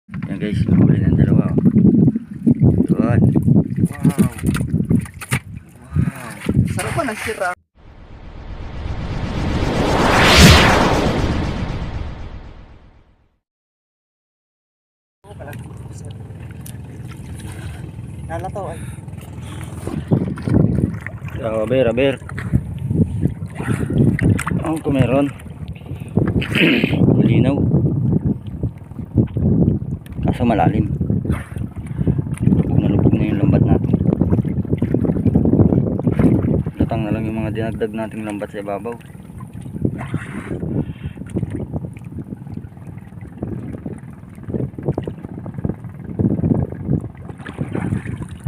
Yan guys, huli ng dalawa. Oh. Yun. Wow. Wow. Sarap pa ng sira. Nalataw ay. Aber. Ang kung meron. Malinaw. Kaso malalim. Lubog na yung lambat natin. Lutang na lang yung mga dinagdag nating lambat sa ibabaw.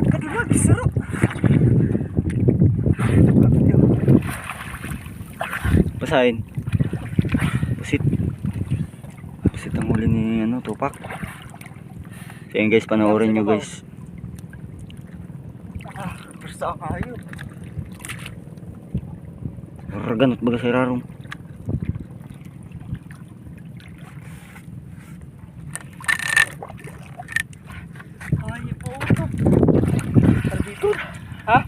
Kadulag, sarap. Basahin. Pusit ang huli ni ano, tupak. So yun guys, panoorin nyo guys. Basta kayo. Raganot baga sa irarong. Ay po ito. Dito. Ha?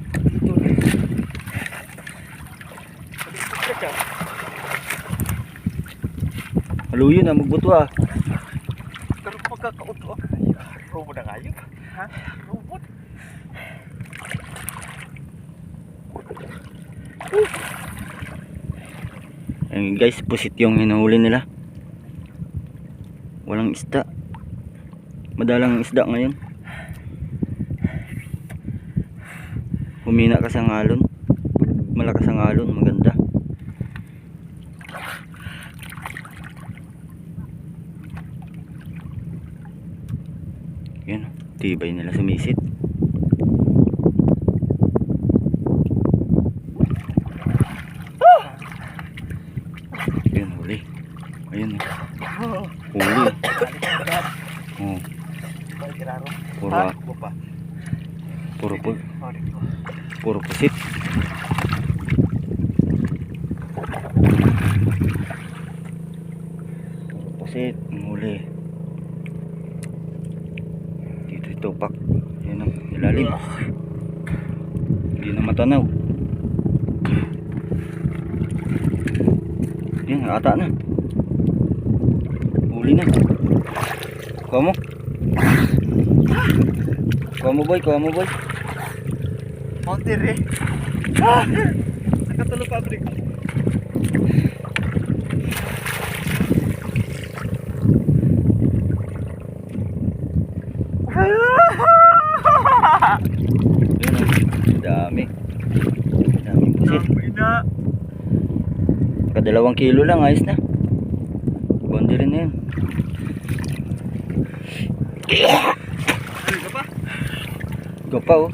Dito. Haluyo na, magbuto ah. Pero pagkakauto ako. Robot na kayo. Ha? Robot. Ayun guys, pusit yung hinahuli nila. Walang isda. Madalang isda ngayon. Humina kasi ang alon. Malakas ang alon, maganda. Yan, tibay nila sumisit. Yan, huli. Ayun eh. Huli. Oh, puro pusit. Pusit, huli. Dito ito pak. Yan ang ilalim. Hindi na matanaw. Yan, ata na. Huli na. Kuha mo. Kuha mo boy. Mountain eh. Nakatalo pabrik. Dami. Daming pusit. Ina. Kadalawang kilo lang, ayos na. Bondi rin na yun. Ano pa? Go pa oh.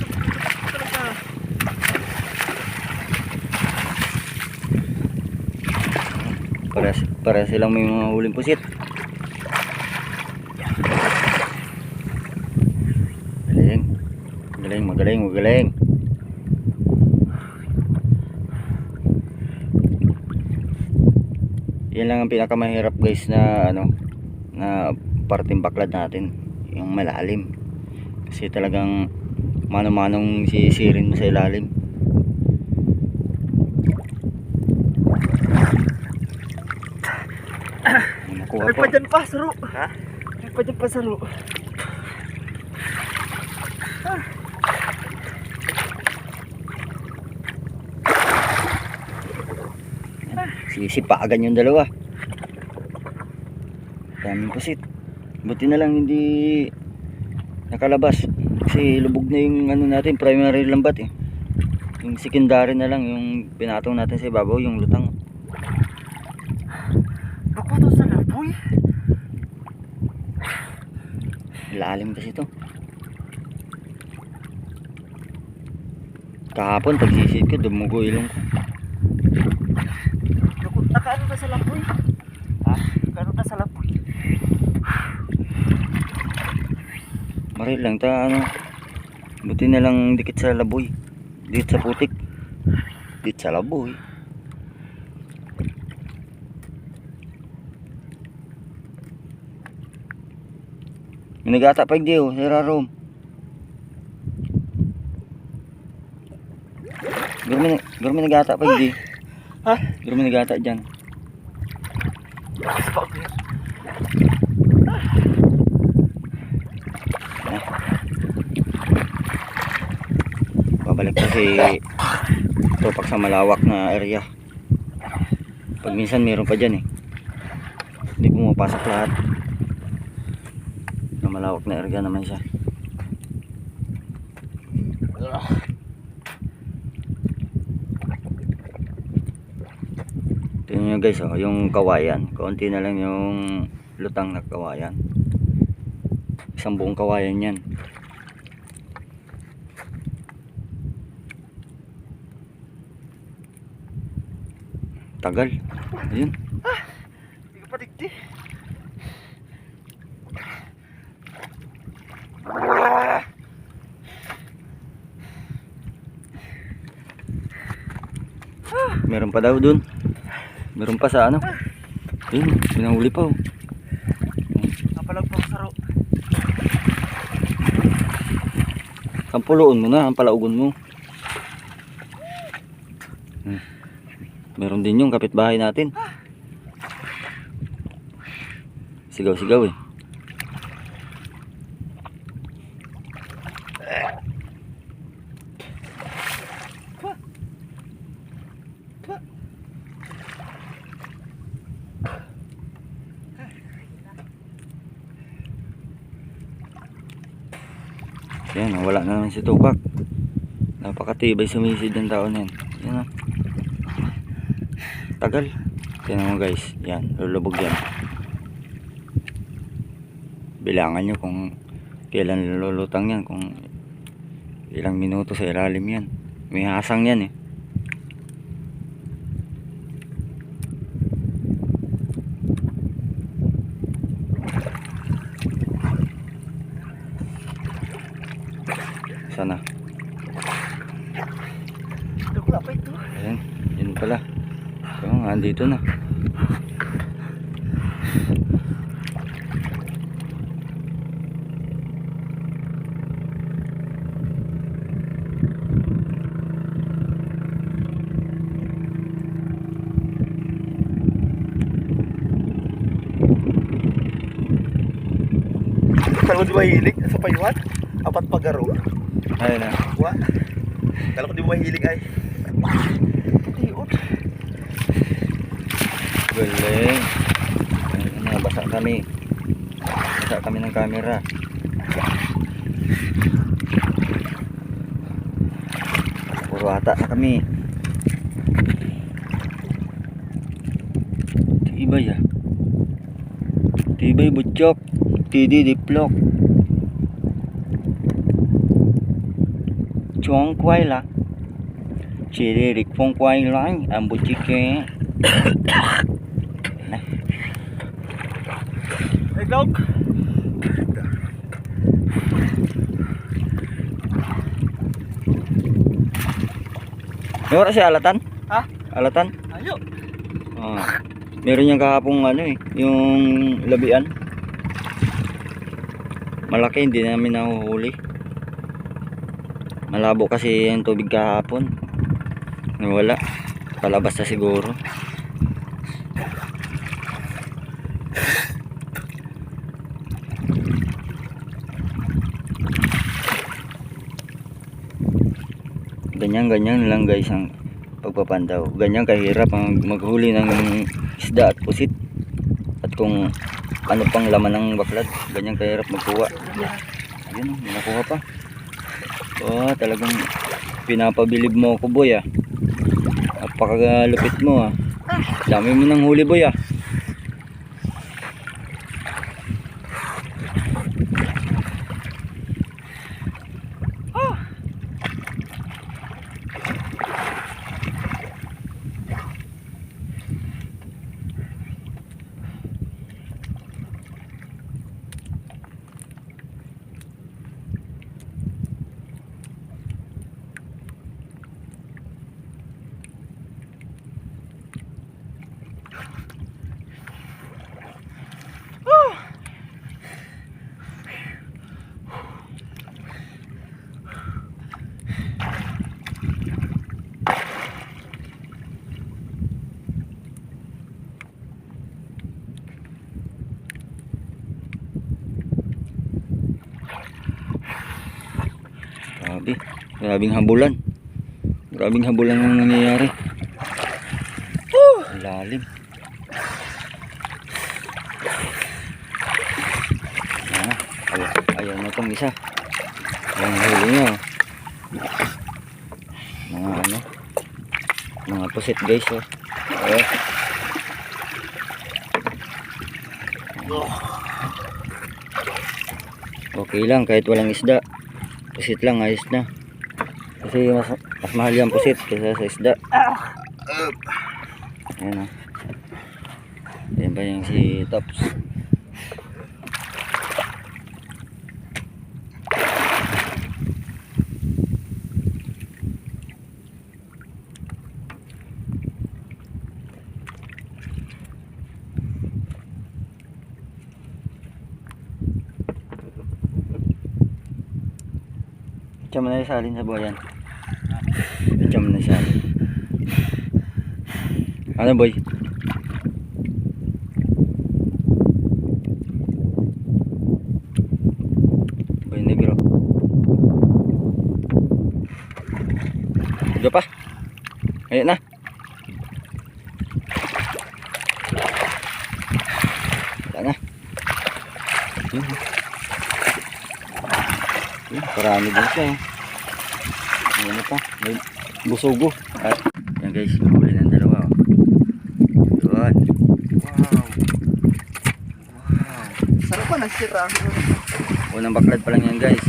Para silang may mga huling pusit. Magaling. Yan lang ang pinakamahirap guys na na parting baklad natin, yung malalim. Kasi talagang mano-manong sisirin mo sa ilalim. Nakuha Ay pa dyan pa, saro. Ha? Ay pa dyan pa, saro. Sisipagan yung dalawa. Daming pusit. Buti na lang hindi nakalabas. Kasi lubog na yung ano natin, primary lambat eh. Yung secondary na lang, yung pinatong natin sa ibabaw, yung lutang. Ako to sa laboy. Lalim kasi ito. Kahapon pagsisid ko, dumugo ilong ko. Nakaano ka sa laboy? Ha? Nakaano ka sa laboy? Maril lang ta buti na lang dikit sa laboy, dikit sa putik, dikit sa laboy. May nagata pa hindi oh, Sir Arom. Gurmi nagata pa hindi. Ha? Gurmi nagata dyan. Babalik kasi tupak sa malawak na area. Pag minsan meron pa dyan eh. Hindi pumapasok lahat. Na malawak na area naman siya. Tingnan nyo guys oh, yung kawayan. Kaunti na lang yung lutang na kawayan. Isang buong kawayan yan. Tagal. Ayun. Hindi ka padigdi. Meron pa daw dun. Meron pa sa ano. Ayun, pinahuli pa oh. Napalag pa sa ro. Sampuloon mo na, ang palaugon mo. Meron din yung kapitbahay natin. Sigaw-sigaw eh. Yan, wala na naman si Tupac. Napakatibay sumisid ng tao na yan. Yan o. Tagal. Tingnan mo guys. Yan, lulubog yan. Bilangan nyo kung kailan lulutang yan. Kung ilang minuto sa ilalim yan. May hasang yan eh. Sana. Wala pa ito. Ayan, yun pala. So, andito na. Kala ko di mahilig sa payuhan. Apat pagaro. Ayun na. Wa. Kala ko di mahilig ay. Tiot. Galing. Ayun na, basa kami. Basa kami ng camera. Puro ata na kami. Tibay ah. Tibay butchok. Tidi diplok. Chuang quay là. Chiririk phong quay lại. Ang butchike. Hey dog. May oras siya alatan? Ha? Alatan? Ayo. Ah. Meron yung kahapong ano eh, yung labian. Malaki, hindi namin nahuhuli. Malabo kasi yung tubig kahapon. Wala. Palabas na siguro. Ganyan lang guys ang pagpapandaw. Ganyan kahirap ang maghuli ng isda at pusit. At kung ano pang laman ng baklad, ganyan kahirap magkuha. Ayun, may nakuha pa. Oh, talagang pinapabilib mo ako boy ah. Napakalupit mo ah. Dami mo ng huli boy ah. Grabe. Grabing habulan. Grabing habulan ang nangyayari. Ang lalim. Ayan na itong isa. Ayan huli niya. Mga ano. Mga pusit guys. Oh. Ayan. Okay lang kahit walang isda. Pusit lang ayos na. Kasi mas mahal yung pusit kaysa sa isda. Ayan o. Ayan ba yung si Tops. Diyan mo na isalin sa buhayan. Diyan mo na isalin. Ano boy? Boy negro. Diyan pa. Ayan na. Wala na. Parami din siya eh. Ayan na pa. May busugo. At yan guys, huli ng dalawa. Doon. Wow. Sarap pa nagsira. Unang baklad pa lang yan guys.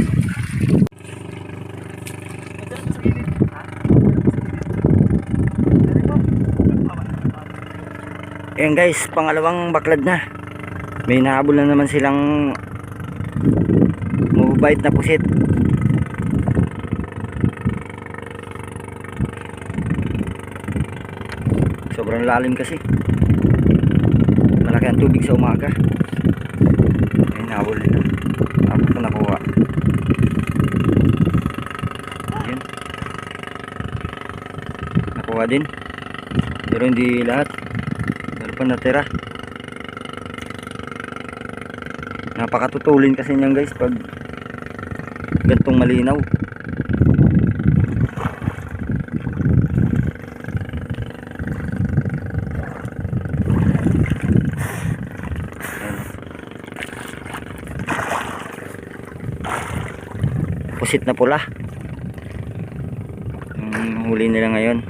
Ayan guys, pangalawang baklad na. May nahabol na naman silang mababait na pusit. Sobrang lalim kasi. Malaki ang tubig sa umaga. Ay nahabol nila. Ako pa nakuha. Ayan. Nakuha din. Pero hindi lahat. Meron pa natira. Napakatutulin kasi niyan guys pag gantong malinaw. Pusit na pula. Huli nila ngayon.